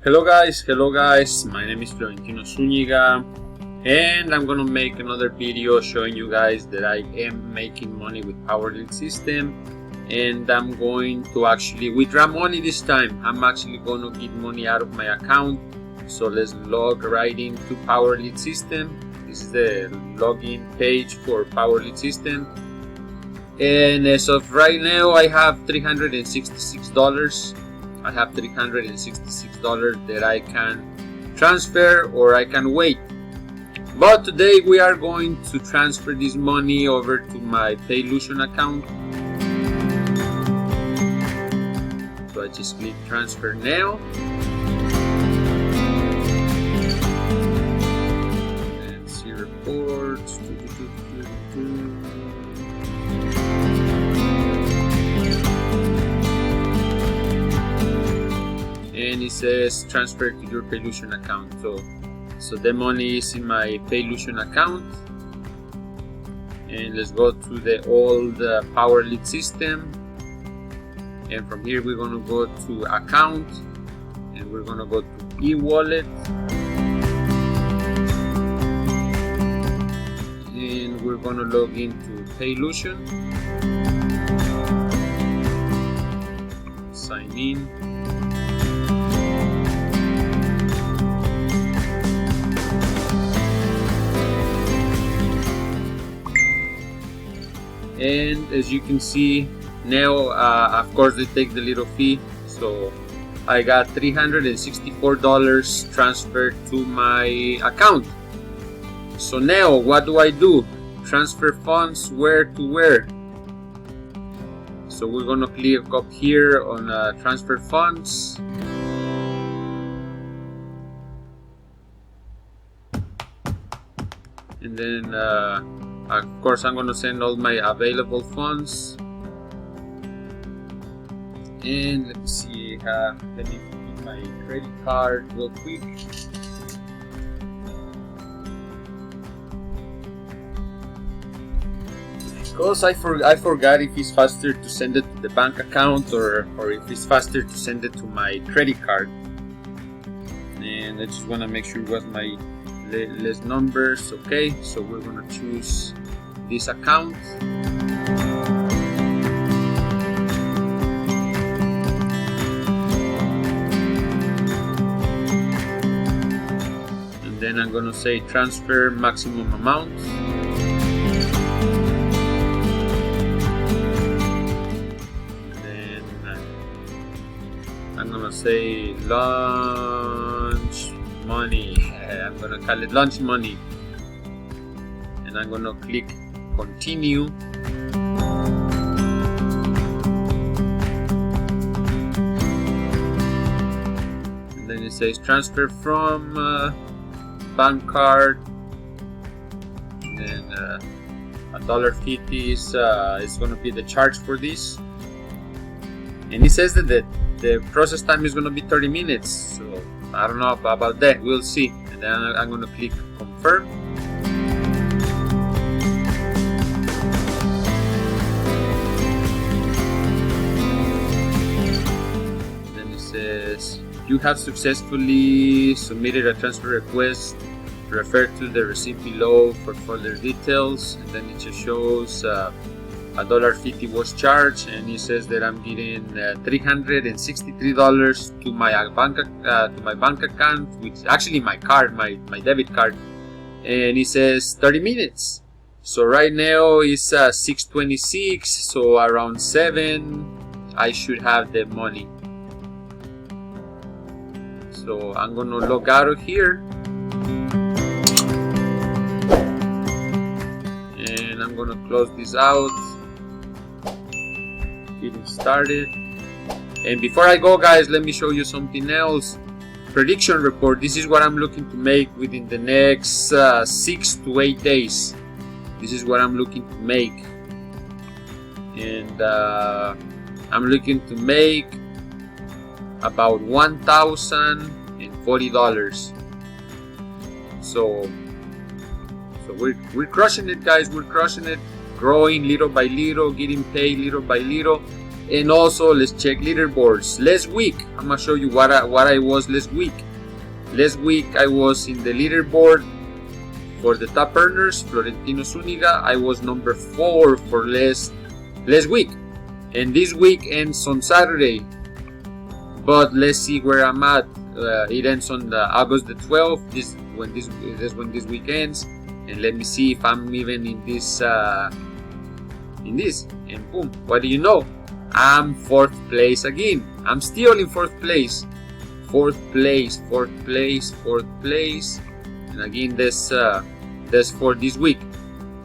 Hello guys, my name is Florentino Zúñiga and I'm gonna make another video showing you guys that I am making money with PowerLead system, and I'm going to actually withdraw money this time. I'm actually gonna get money out of my account. So let's log right into PowerLead system. This is the login page for PowerLead system, and as of right now I have $366. I have $366 that I can transfer or I can wait. But today we are going to transfer this money over to my Paylution account. So I just click transfer now. And see reports. And it says transfer to your Paylution account. So the money is in my Paylution account, and let's go to the old PowerLead system, and from here we're gonna go to account, and we're gonna go to e-wallet, and we're gonna log into Paylution, sign in. And as you can see now, of course they take the little fee, so I got $364 transferred to my account. So now what do I do? Transfer funds where to where? So we're gonna click up here on transfer funds, and then of course I'm gonna send all my available funds. And let me see, let me get my credit card real quick. Because I forgot if it's faster to send it to the bank account or if it's faster to send it to my credit card. And I just wanna make sure it was my less numbers. Okay, so we're gonna choose this account, and then I'm gonna say transfer maximum amount, and then I'm gonna say launch money. I'm gonna call it launch money, and I'm gonna click continue. And then it says transfer from bank card, and then $1.50 is gonna be the charge for this, and it says that the process time is gonna be 30 minutes, so I don't know about that, we'll see. And then I'm gonna click confirm. Then it says you have successfully submitted a transfer request. Refer to the receipt below for further details. And then it just shows $1.50 was charged, and it says that I'm getting $363 to my bank account, which is actually my card, my debit card, and it says 30 minutes. So right now it's 6:26, so around 7 I should have the money. So I'm gonna log out of here, and I'm gonna close this out. Getting started. And before I go, guys, let me show you something else. Prediction report. This is what I'm looking to make within the next 6 to 8 days. This is what I'm looking to make, and I'm looking to make about $1,040. So we're crushing it, guys. We're crushing it, growing little by little, getting paid little by little. And also let's check leaderboards. Last week I'm gonna show you what I was last week. Last week I was in the leaderboard for the top earners, Florentino Zuniga. I was number 4 for last week, and this week ends on Saturday. But let's see where I'm at. It ends on August the 12th. This when this week ends, and let me see if I'm even in this. And boom! What do you know? I'm 4th place again. I'm still in 4th place. 4th place. And again, that's for this week.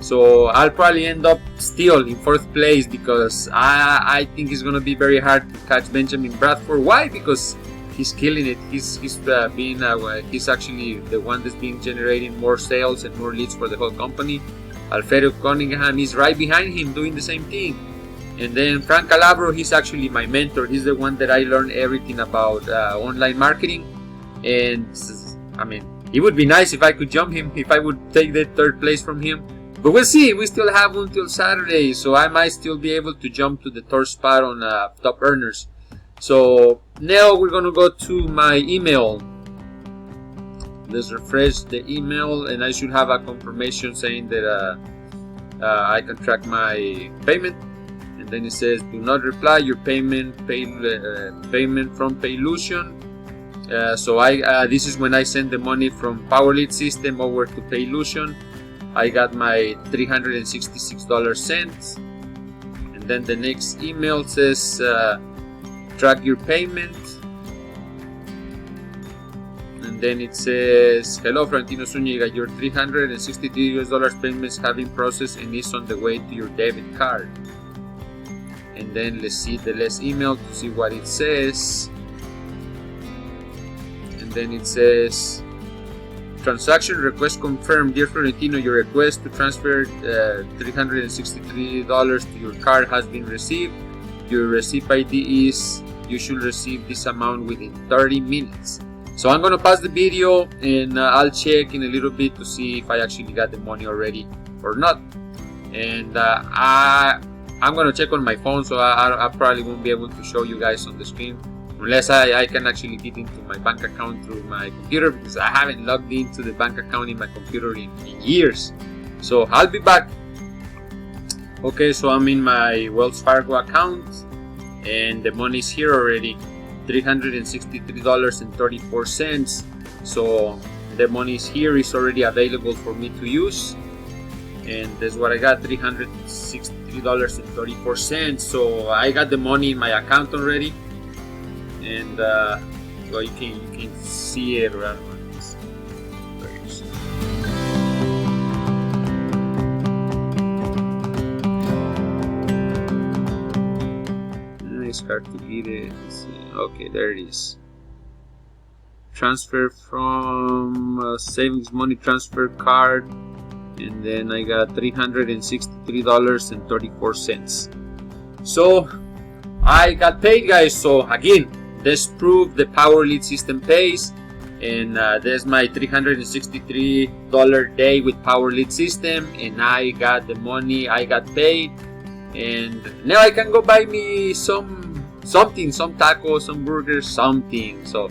So I'll probably end up still in 4th place because I think it's gonna be very hard to catch Benjamin Bradford. Why? Because he's killing it. He's actually the one that's been generating more sales and more leads for the whole company. Alfredo Cunningham is right behind him doing the same thing. And then Frank Calabro, he's actually my mentor. He's the one that I learned everything about online marketing. And I mean, it would be nice if I could jump him, if I would take the 3rd place from him. But we'll see. We still have until Saturday, so I might still be able to jump to the 3rd spot on top earners. So now we're gonna go to my email. Let's refresh the email, and I should have a confirmation saying that I can track my payment. And then it says, "Do not reply. Your payment from Paylution." So this is when I send the money from PowerLead system over to Paylution. I got my $366 sent, and then the next email says, "Track your payment." And then it says, "Hello, Florentino Zuniga. Your $363 payments have been processed and is on the way to your debit card." And then let's see the last email to see what it says. And then it says, "Transaction request confirmed. Dear Florentino, your request to transfer $363 to your card has been received. Your receipt ID is, you should receive this amount within 30 minutes. So I'm gonna pause the video and I'll check in a little bit to see if I actually got the money already or not. And I'm gonna check on my phone, so I probably won't be able to show you guys on the screen unless I can actually get into my bank account through my computer, because I haven't logged into the bank account in my computer in years. So I'll be back. Okay, so I'm in my Wells Fargo account and the money's here already, $363.34. So the money's here, is already available for me to use, and that's what I got, $363.34. So I got the money in my account already, and well, you can see it around. It's hard to get it. Okay, there it is. Transfer from savings money transfer card, and then I got $363.34. So I got paid, guys. So again, this proved the PowerLead system pays, and there's my $363 day with PowerLead system, and I got the money. I got paid, and now I can go buy me some tacos, some burgers, something. So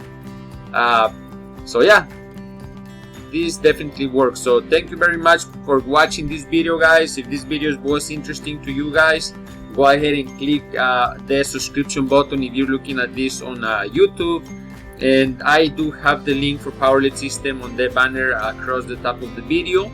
yeah, this definitely works. So thank you very much for watching this video, guys. If this video was interesting to you guys, go ahead and click the subscription button if you're looking at this on YouTube. And I do have the link for PowerLead system on the banner across the top of the video.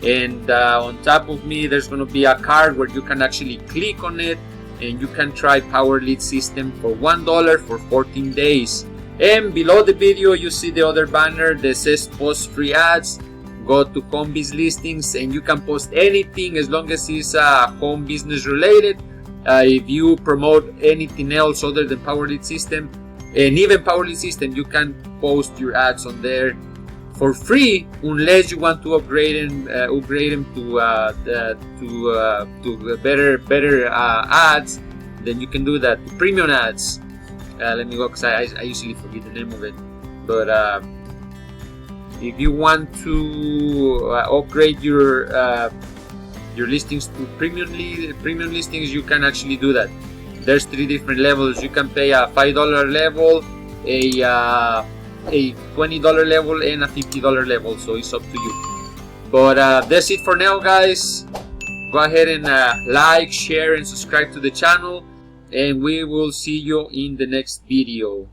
And on top of me, there's going to be a card where you can actually click on it, and you can try PowerLead system for $1 for 14 days. And below the video, you see the other banner that says post free ads. Go to home biz listings, and you can post anything as long as it's home business related. If you promote anything else other than PowerLead system, and even PowerLead system, you can post your ads on there for free, unless you want to upgrade them to better ads. Then you can do that, to premium ads. Let me go, because I usually forget the name of it. But if you want to upgrade your listings to premium listings, you can actually do that. there's 3 different levels. You can pay a $5 level, a $20 level, and a $50 level, so it's up to you. But that's it for now, guys. Go ahead and like, share, and subscribe to the channel, and we will see you in the next video.